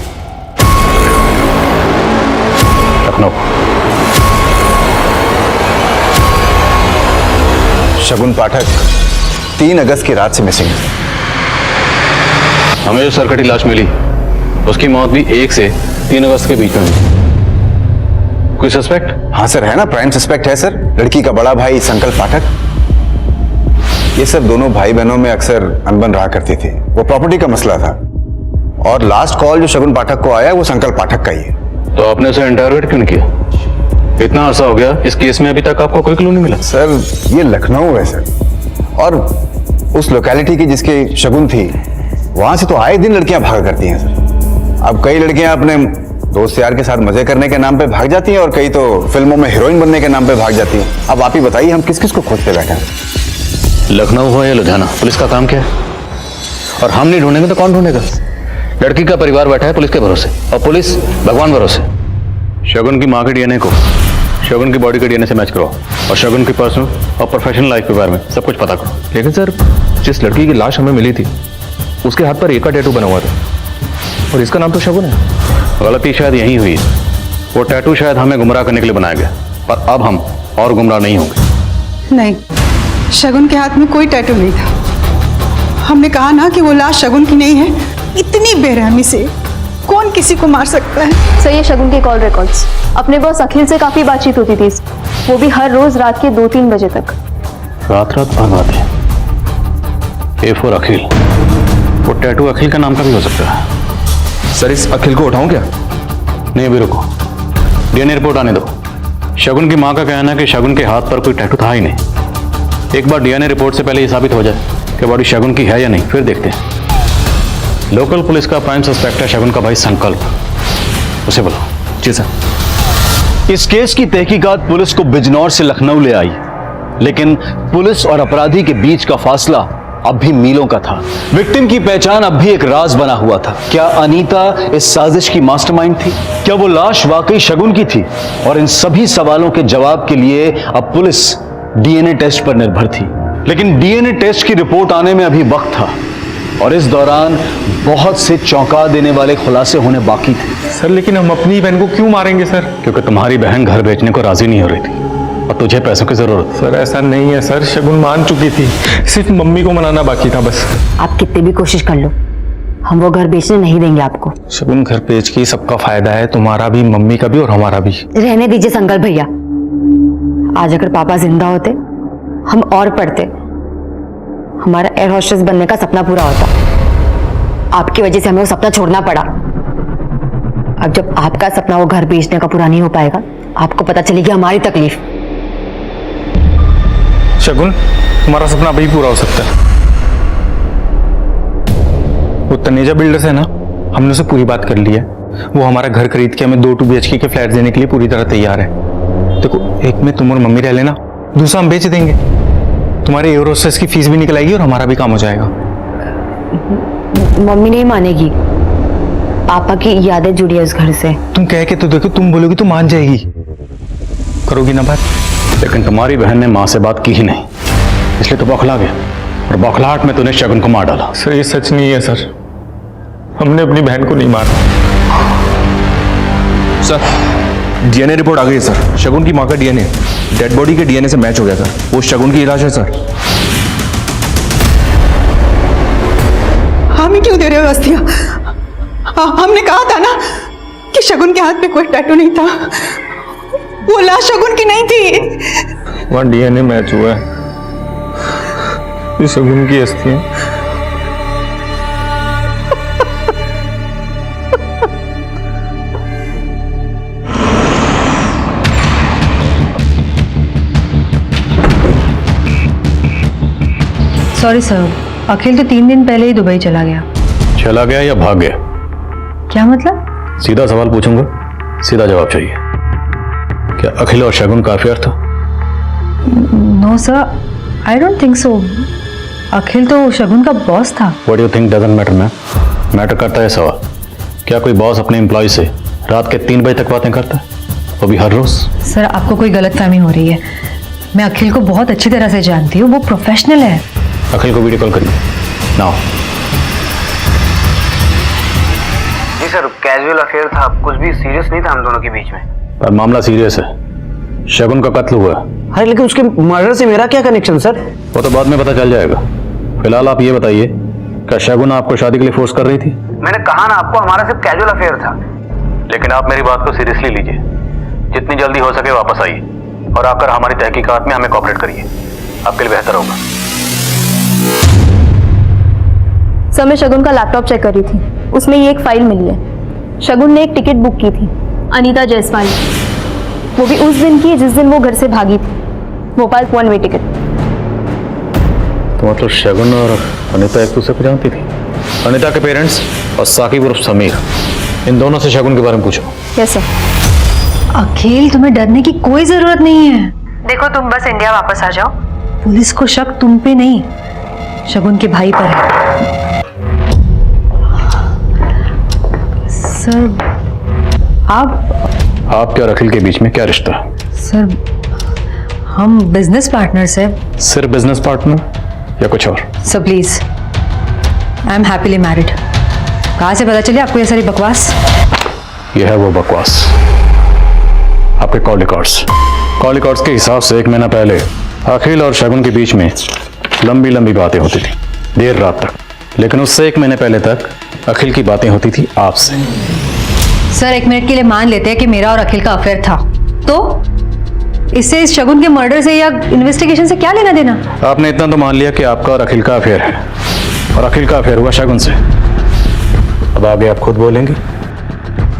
लखनऊ। शगुन पाठक 3 अगस्त की रात से मिसिंग है। हमें जो सरकटी लाश मिली उसकी मौत भी 1 से 3 अगस्त के बीच में हुई। कोई सस्पेक्ट? हाँ सर, है ना, प्राइम सस्पेक्ट है सर। लड़की का बड़ा भाई संकल्प पाठक। ये सब दोनों भाई बहनों में अक्सर अनबन रहा करती थी, वो प्रॉपर्टी का मसला था। और लास्ट कॉल जो शगुन पाठक को आया वो संकल्प पाठक का ही है। तो आपने उसे इंटरोगेट क्यों नहीं किया? इतना अरसा हो गया, इस केस में अभी तक आपको कोई क्लू नहीं मिला? सर ये लखनऊ है सर, और उस लोकेलिटी की जिसकी शगुन थी वहां से तो आए दिन लड़कियां भागा करती हैं सर। अब कई लड़कियां अपने दोस्त यार के साथ मजे करने के नाम पे भाग जाती हैं और कई तो फिल्मों में हीरोइन बनने के नाम पे भाग जाती हैं। अब आप ही बताइए हम किस किस को खोजते बैठे हैं? लखनऊ हो या लुधियाना, पुलिस का काम क्या है? और हम नहीं ढूंढेंगे तो कौन ढूंढेगा? लड़की का परिवार बैठा है पुलिस के भरोसे और पुलिस भगवान भरोसे। शगुन की मां के डीएनए को शगुन की बॉडी के डीएनए से मैच करो और शगुन की पर्सनल और प्रोफेशनल लाइफ के बारे में सब कुछ पता करो। लेकिन सर जिस लड़की की लाश हमें मिली थी उसके हाथ पर एक का टैटू बना हुआ था और इसका नाम तो शगुन है। गलती शायद यही हुई है, वो टैटू शायद हमें गुमराह करने के लिए बनाया गया, पर अब हम और गुमराह नहीं होंगे। नहीं, शगुन के हाथ में कोई टैटू नहीं था। हमने कहा ना कि वो लाश शगुन की नहीं है। इतनी बेरहमी से कौन किसी को मार सकता है? सर, ये शगुन के कॉल रिकॉर्ड्स। अपने बॉस अखिल से काफी बातचीत होती थी, वो भी हर रोज रात के 2-3 बजे तक। रात भगवाते A4 अखिल, वो टैटू अखिल का नाम का भी हो सकता है। सर इस अखिल को उठाऊं क्या? नहीं, अभी रुको, डीएनए रिपोर्ट आने दो। शगुन की मां का कहना है कि शगुन के हाथ पर कोई टैटू था ही नहीं। एक बार डीएनए रिपोर्ट से पहले ये साबित हो जाए कि बॉडी शगुन की है या नहीं, फिर देखते हैं। लोकल पुलिस का प्राइम सस्पेक्ट है शगुन का भाई संकल्प, उसे बुलाओ। जी सर। इस केस की तहकीकात पुलिस को बिजनौर से लखनऊ ले आई, लेकिन पुलिस और अपराधी के बीच का फासला अब भी मीलों का था। विक्टिम की पहचान अब भी एक राज बना हुआ था। क्या अनीता इस साजिश की मास्टरमाइंड थी? क्या वो लाश वाकई शगुन की थी? और इन सभी सवालों के जवाब के लिए अब पुलिस डीएनए टेस्ट पर निर्भर थी। लेकिन डीएनए टेस्ट की रिपोर्ट आने में अभी वक्त था और इस दौरान बहुत से चौंका देने वाले खुलासे होने बाकी थे। सर लेकिन हम अपनी बहन को क्यों मारेंगे सर? क्योंकि तुम्हारी बहन घर बेचने को राजी नहीं हो रही थी और तुझे पैसों की जरूरत। सर ऐसा नहीं है सर, शगुन मान चुकी थी, सिर्फ मम्मी को मनाना बाकी था बस। आप कितनी भी कोशिश कर लो, हम वो घर बेचने नहीं देंगे आपको। शगुन घर बेच के सबका फायदा है, तुम्हारा भी, मम्मी का भी और हमारा भी। रहने दीजिए संकल्प भैया, आज अगर पापा जिंदा होते हम और पढ़ते, हमारा एयर होस्टेस बनने का सपना पूरा होता। आपकी वजह से हमें वो सपना छोड़ना पड़ा। अब जब आपका सपना वो घर बेचने का पूरा नहीं हो पाएगा, आपको पता चलेगी हमारी तकलीफ। शगुन तुम्हारा सपना अभी पूरा हो सकता है। वो तनेजा बिल्डर्स है ना, हमने उसे पूरी बात कर ली है। वो हमारा घर खरीद के हमें 2 2 BHK के फ्लैट देने के लिए पूरी तरह तैयार है। देखो, एक में तुम और मम्मी रह लेना, दूसरा हम बेच देंगे। तुम्हारे एयर होस्टेस की फीस भी निकल आएगी और हमारा भी काम हो जाएगा। मम्मी नहीं मानेगी, पापा की यादें जुड़ी है उस घर से। तुम कह के तो देखो, तुम बोलोगी तो मान जाएगी। करोगी ना बात? लेकिन तुम्हारी बहन ने मां से बात की ही नहीं, इसलिए तो बौखला गया और बौखलाहट में तूने शगुन को मार डाला। सर ये सच नहीं है सर, हमने अपनी बहन को नहीं मारा। सर डीएनए रिपोर्ट आ गई है सर। शगुन की मां का डीएनए डेड बॉडी के डीएनए से मैच हो गया सर। वो शगुन की इलाज है सर। हम ही क्यों दे रहे हो अस्थियां? हमने कहा था ना कि शगुन के हाथ में कोई टैटू नहीं था, वो लाश शगुन की नहीं थी। वहां डीएनए मैच हुआ है, ये शगुन की अस्थियां। सॉरी सर, अखिल तो 3 दिन पहले ही दुबई चला गया। चला गया या भाग गया? क्या मतलब? सीधा सवाल पूछूंगा, सीधा जवाब चाहिए। क्या अखिल और शगुन का अफेयर था? No sir, I don't think so. Akhil तो शगुन का बॉस था। What you think doesn't matter ma'am. Matter करता है सवाल, क्या कोई बॉस अपने एम्प्लॉय से रात के 3 बजे तक बातें करता है, वो भी हर रोज? सर आपको कोई गलतफहमी हो रही है। मैं अखिल को बहुत अच्छी तरह से जानती हूँ, वो प्रोफेशनल है। अखिल को वीडियो कॉल करिए नाउ। जी सर, कैजुअल अफेयर था, कुछ भी सीरियस नहीं था हम दोनों के बीच में। पर मामला सीरियस है, शगुन का कत्ल हुआ। अरे लेकिन उसके मर्डर से मेरा क्या कनेक्शन सर? वो तो बाद में पता चल जाएगा। फिलहाल आप ये बताइए, क्या शगुन आपको शादी के लिए फोर्स कर रही थी? मैंने कहा ना आपको, हमारा सिर्फ कैजुअल अफेयर था। लेकिन आप मेरी बात को सीरियसली लीजिए, जितनी जल्दी हो सके वापस आइए और आकर हमारी तहकीकात में हमें कोऑपरेट करिए, आपके लिए बेहतर होगा। सर मैं शगुन का लैपटॉप चेक कर रही थी, उसमें ये एक फाइल मिली है। शगुन ने एक टिकट बुक की थी, अनीता जायसवाल, वो भी उस दिन की जिस दिन वो घर से भागी थी, भोपाल 1 वे टिकट। तो मतलब शगुन और अनीता एक दूसरे को जानती थी? अनीता के पेरेंट्स और साकिब उर्फ समीर, इन दोनों से शगुन के बारे में पूछो। Yes sir. अखिल, तुम्हें डरने की कोई जरूरत नहीं है। देखो तुम बस इंडिया वापस आ जाओ। पुलिस को शक तुम पे नहीं, शगुन के भाई पर है। सर आपके और अखिल के बीच में क्या रिश्ता है? सर हम बिजनेस पार्टनर्स हैं। सिर्फ बिजनेस पार्टनर या कुछ और? Sir please, I am happily married. कहाँ से पता चले आपको ये सारी बकवास? ये है वो बकवास, आपके कॉल रिकॉर्ड्स के हिसाब से 1 महीना पहले अखिल और शगुन के बीच में लंबी लंबी बातें होती थी, देर रात तक। लेकिन उससे 1 महीने पहले तक अखिल की बातें होती थी आपसे। सर 1 मिनट के लिए मान लेते हैं कि मेरा और अखिल का अफेयर था, तो इससे इस शगुन के मर्डर से या इन्वेस्टिगेशन से क्या लेना देना? आपने इतना तो मान लिया कि आपका और अखिल का अफेयर है, और अखिल का अफेयर हुआ शगुन से। अब आगे आप खुद बोलेंगे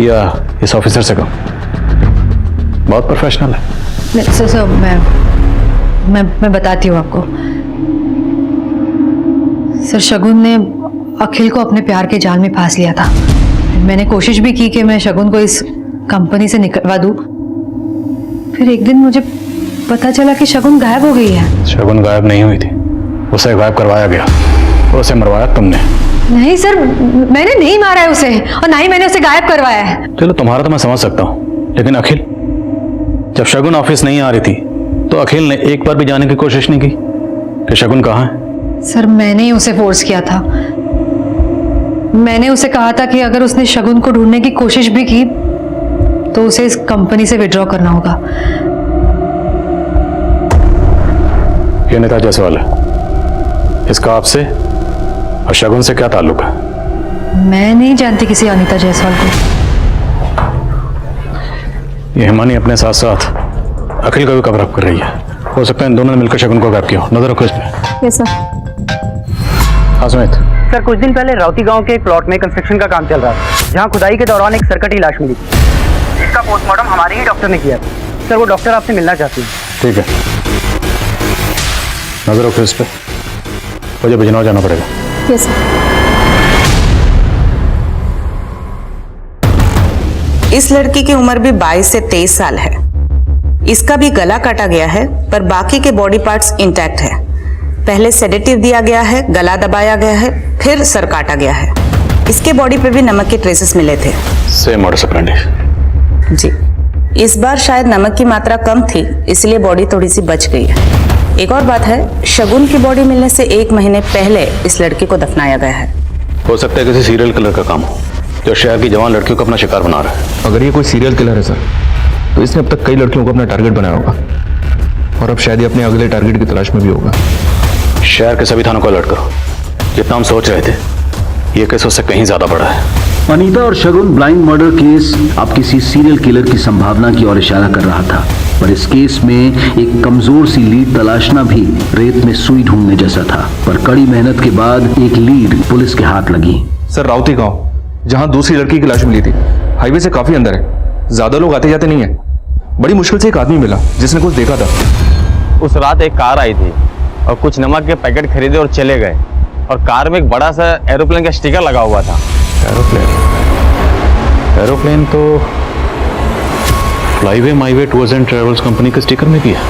या इस ऑफिसर से कहो? बहुत प्रोफेशनल है। सर मैं बताती हूँ आपको। सर शगुन ने अखिल को अपने प्यार के जाल में फांस लिया था। मैंने कोशिश भी की कि मैं शगुन को इस कंपनी से निकलवा दूं। फिर एक दिन मुझे पता चला कि शगुन गायब हो गई है। शगुन गायब नहीं हुई थी, उसे गायब करवाया गया और उसे मरवाया तुमने। नहीं सर, मैंने नहीं मारा है उसे, और ना ही मैंने उसे गायब करवाया है। चलो तुम्हारा तो मैं समझ सकता हूँ, लेकिन अखिल, जब शगुन ऑफिस नहीं आ रही थी तो अखिल ने एक बार भी जाने की कोशिश नहीं की कि शगुन कहाँ है? सर मैंने ही उसे फोर्स किया था। मैंने उसे कहा था कि अगर उसने शगुन को ढूंढने की कोशिश भी की तो उसे इस कंपनी से विड्रॉ करना होगा। ये अनीता जायसवाल है, इसका आपसे और शगुन से क्या ताल्लुक है? मैं नहीं जानती किसी अनीता जायसवाल को। ये हिमानी अपने साथ साथ अखिल का भी कवर अप कर रही है। हो सकता है इन दोनों ने मिलकर शगुन को गायब किया। नजर रखो इस पे। Yes sir. हाँ सुमित। सर कुछ दिन पहले राउती गांव के एक प्लॉट में कंस्ट्रक्शन का काम चल रहा था, जहां खुदाई के दौरान एक सरकटी लाश मिली थी, जिसका पोस्टमार्टम हमारे ही डॉक्टर ने किया था। सर वो डॉक्टर आपसे मिलना चाहती है। ठीक है, नजर रखो इस पे। मुझे बिजनौर जाना पड़ेगा। Yes sir. इस लड़की की उम्र भी 22 से 23 साल है। इसका भी गला काटा गया है, पर बाकी के बॉडी पार्ट्स इंटैक्ट है। पहले सेडेटिव दिया गया है, गला दबाया गया है, फिर सर काटा गया है। इसके बॉडी पे भी नमक के ट्रेसेस मिले थे। Same modus operandi. जी, इस बार शायद नमक की मात्रा कम थी, इसलिए बॉडी थोड़ी सी बच गई है। एक और बात है, शगुन की बॉडी मिलने से 1 महीने पहले इस लड़की को दफनाया गया है। हो सकता है किसी सीरियल किलर का काम हो, जो शहर की जवान लड़कियों को अपना शिकार बना रहा है। अगर ये कोई सीरियल किलर है सर, तो इसने अब तक कई लड़कियों को अपना टारगेट बनाया होगा, और अब शायद ये अपने अगले टारगेट की तलाश में भी होगा। शहर के सभी थानों को अलर्ट करो। जितना हम सोच रहे थे, ये केस उससे कहीं ज्यादा बड़ा है। अनीता और शगुन ब्लाइंड मर्डर केस अब किसी सीरियल किलर की संभावना की ओर इशारा कर रहा था, पर इस केस में एक कमजोर सी लीड तलाशना भी रेत में सुई ढूंढने जैसा था। पर कड़ी मेहनत के बाद एक लीड पुलिस के हाथ लगी। सर राउती गांव, जहां दूसरी लड़की की लाश मिली थी, हाईवे से काफी अंदर है। ज्यादा लोग आते जाते नहीं है। बड़ी मुश्किल से एक आदमी मिला जिसने कुछ देखा था। उस रात एक कार आई थी और कुछ नमक के पैकेट खरीदे और चले गए, और कार में एक बड़ा सा एरोप्लेन का स्टिकर लगा हुआ था। एरोप्लेन तो flyway myway tours and travels company के स्टिकर में भी है।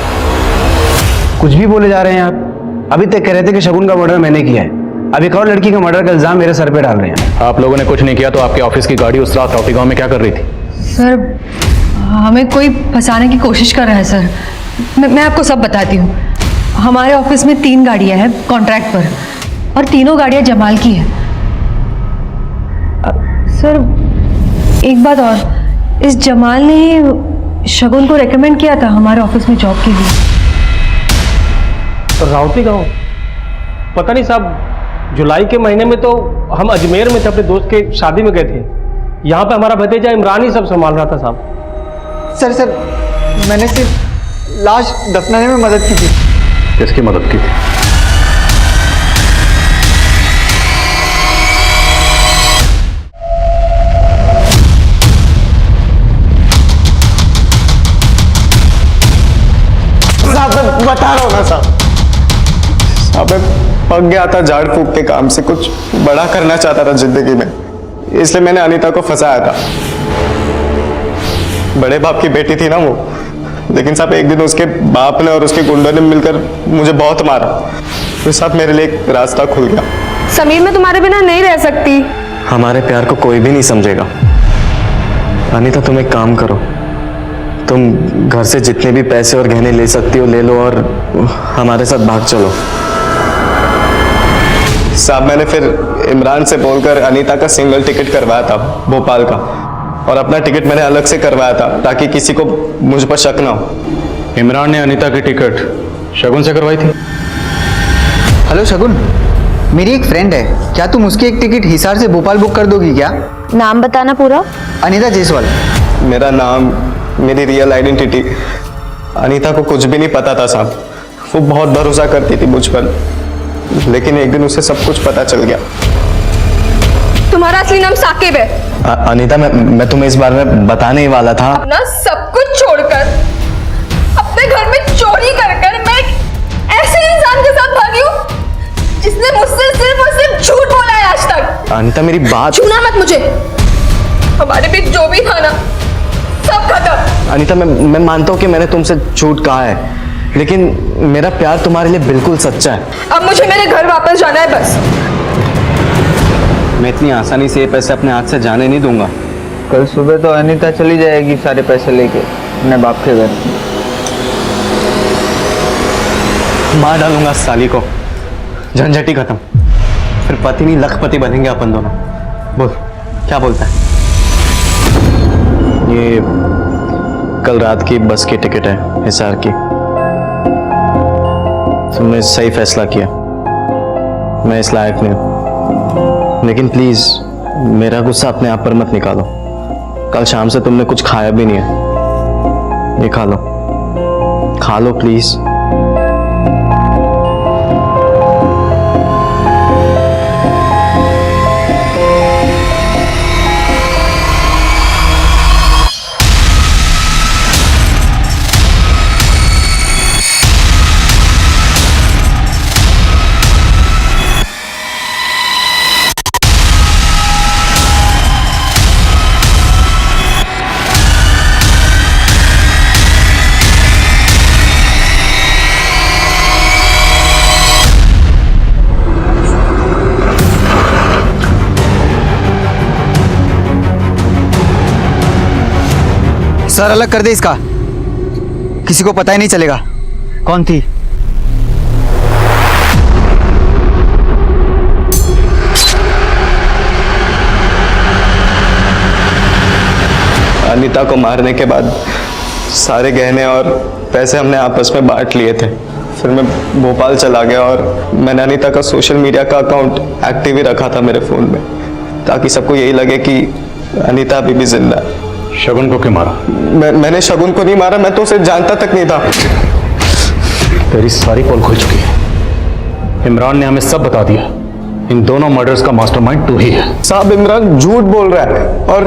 कुछ भी बोले जा रहे हैं आप। अभी तक कह रहे थे कि शगुन का मर्डर मैंने किया है, अब एक और लड़की का मर्डर का इल्जाम मेरे सर पे डाल रहे हैं। आप लोगों ने कुछ नहीं किया तो आपके ऑफिस की गाड़ी उस रात राउती गांव में क्या कर रही थी? सर हमें कोई फंसाने की कोशिश कर रहा है सर। मैं आपको सब बताती हूँ। हमारे ऑफिस में 3 गाड़ियाँ हैं कॉन्ट्रैक्ट पर, और तीनों गाड़ियाँ जमाल की हैं। सर एक बात और, इस जमाल ने ही शगुन को रेकमेंड किया था हमारे ऑफिस में जॉब के लिए। तो राउती गाँव, पता नहीं साहब, जुलाई के महीने में तो हम अजमेर में थे, अपने दोस्त के शादी में गए थे। यहाँ पे हमारा भतीजा इमरान ही सब संभाल रहा था साहब। सर मैंने सिर्फ लाश दफनाने में मदद की थी। किसकी मदद की थी? साहब मैं बता रहा हूँ ना साहब, मैं पक गया था झाड़ फूक के काम से, कुछ बड़ा करना चाहता था जिंदगी में, इसलिए मैंने अनीता को फंसाया था। बड़े बाप की बेटी थी ना वो, लेकिन साहब एक दिन उसके बाप ने और उसके गुंडों ने मिलकर मुझे बहुत मारा, तो साहब मेरे लिए एक रास्ता खुल गया। समीर मैं तुम्हारे बिना नहीं रह सकती। हमारे प्यार को कोई भी नहीं समझेगा। अनीता तुम एक काम करो, तुम घर से जितने भी पैसे और गहने ले सकती हो ले लो और हमारे साथ भाग चलो। साहब मैंने फिर इमरान से बोलकर अनीता का सिंगल टिकट करवाया था भोपाल का, और अपना टिकट मैंने अलग से करवाया था ताकि किसी को मुझ पर शक ना हो। इमरान ने अनीता की टिकट शगुन से करवाई थी। हेलो शगुन, मेरी एक फ्रेंड है, क्या तुम उसकी एक टिकट हिसार से भोपाल बुक कर दोगी क्या? नाम बताना पूरा। अनीता जायसवाल। मेरा नाम, मेरी रियल आइडेंटिटी, अनीता को कुछ भी नहीं पता था साहब। वो बहुत भरोसा करती थी मुझ पर, लेकिन एक दिन उसे सब कुछ पता चल गया। तुम्हारा असली नाम साकिब है। अनीता, मैं तुम्हें इस बारे में बताने ही वाला था। अपना सब कुछ छोड़कर अपने घर में चोरी कर मैं एक ऐसे इंसान के साथ भागी हूँ जिसने मुझसे सिर्फ और सिर्फ झूठ बोला है आज तक। अनीता, मेरी बात। छूना मत मुझे। हमारे बीच जो भी था ना, सब खत्म। अनीता, मैं मानता हूँ कि मैंने तुमसे झूठ कहा है, लेकिन मेरा प्यार तुम्हारे लिए बिल्कुल सच्चा है। अब मुझे मेरे घर वापस जाना है बस। मैं इतनी आसानी से ये पैसे अपने हाथ से जाने नहीं दूंगा। कल सुबह तो अनीता चली जाएगी सारे पैसे लेके अपने बाप के घर। मार डालूंगा इस साली को, झंझट ही खत्म। फिर पति नहीं लखपति बनेंगे अपन दोनों। बोल, क्या बोलता है? ये कल रात की बस की टिकट है हिसार की। तुमने सही फैसला किया, मैं इस लायक नहीं हूं, लेकिन प्लीज मेरा गुस्सा अपने आप पर मत निकालो। कल शाम से तुमने कुछ खाया भी नहीं है, ये खा लो प्लीज। सर अलग कर दे इसका, किसी को पता ही नहीं चलेगा कौन थी। अनीता को मारने के बाद सारे गहने और पैसे हमने आपस में बांट लिए थे। फिर मैं भोपाल चला गया और मैंने अनीता का सोशल मीडिया का अकाउंट एक्टिव ही रखा था मेरे फ़ोन में, ताकि सबको यही लगे कि अनीता अभी भी जिंदा है। शगुन को क्यों मारा? मैंने शगुन को नहीं मारा, मैं तो उसे जानता तक नहीं था। तेरी सारी पोल खुल चुकी है। इमरान ने हमें सब बता दिया। इन दोनों मर्डर्स का मास्टरमाइंड तू ही है। साहब, इमरान झूठ बोल रहा है और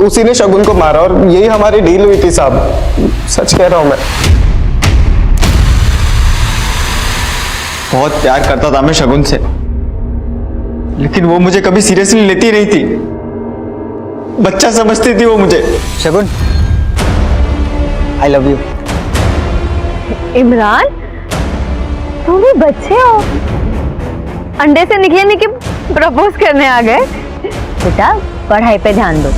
उसी ने शगुन को मारा और यही हमारी डील हुई थी साहब। सच कह रहा हूं मैं। बहुत प्यार करता था मैं शगुन से, लेकिन वो मुझे कभी सीरियसली लेती नहीं थी। बच्चा समझती थी वो मुझे। शगुन, आई लव यू। इमरान, तुम भी बच्चे हो, अंडे से निकले के प्रपोज करने आ गए। बेटा, पढ़ाई पे ध्यान दो,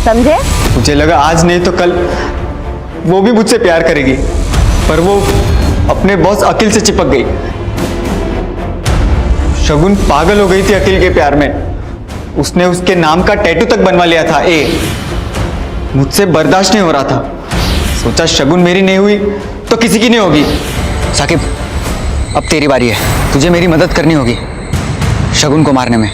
समझे? मुझे लगा आज नहीं तो कल वो भी मुझसे प्यार करेगी, पर वो अपने बॉस अखिल से चिपक गई। शगुन पागल हो गई थी अखिल के प्यार में। उसने उसके नाम का टैटू तक बनवा लिया था, मुझसे बर्दाश्त नहीं हो रहा था। सोचा शगुन मेरी नहीं हुई तो किसी की नहीं होगी। साकिब, अब तेरी बारी है, तुझे मेरी मदद करनी होगी शगुन को मारने में।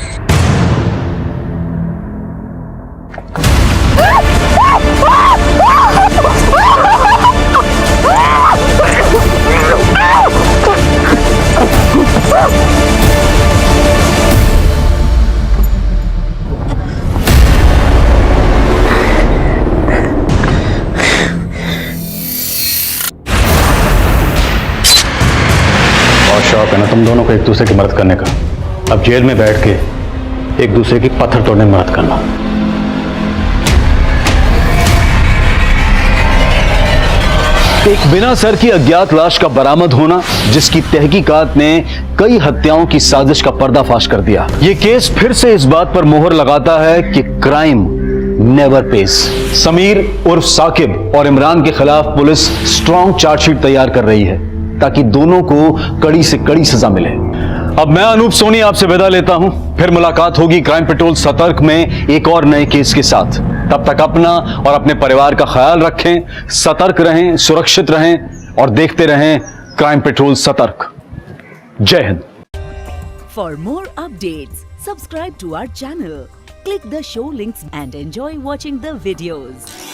शौक है ना तुम दोनों को एक दूसरे की मदद करने का। अब जेल में बैठ के एक दूसरे की पत्थर तोड़ने में मदद करना। एक बिना सर की अज्ञात लाश का बरामद होना, जिसकी तहकीकात ने कई हत्याओं की साजिश का पर्दाफाश कर दिया। ये केस फिर से इस बात पर मोहर लगाता है कि क्राइम नेवर पेज। समीर उर्फ साकिब और इमरान के खिलाफ पुलिस स्ट्रॉन्ग चार्जशीट तैयार कर रही है, ताकि दोनों को कड़ी से कड़ी सजा मिले। अब मैं अनूप सोनी आपसे विदा लेता हूं, फिर मुलाकात होगी क्राइम पेट्रोल सतर्क में एक और नए केस के साथ। तब तक अपना और अपने परिवार का ख्याल रखें, सतर्क रहें, सुरक्षित रहें और देखते रहें क्राइम पेट्रोल सतर्क। जय Hind. For more updates, subscribe to our channel, click the show links and enjoy watching the videos.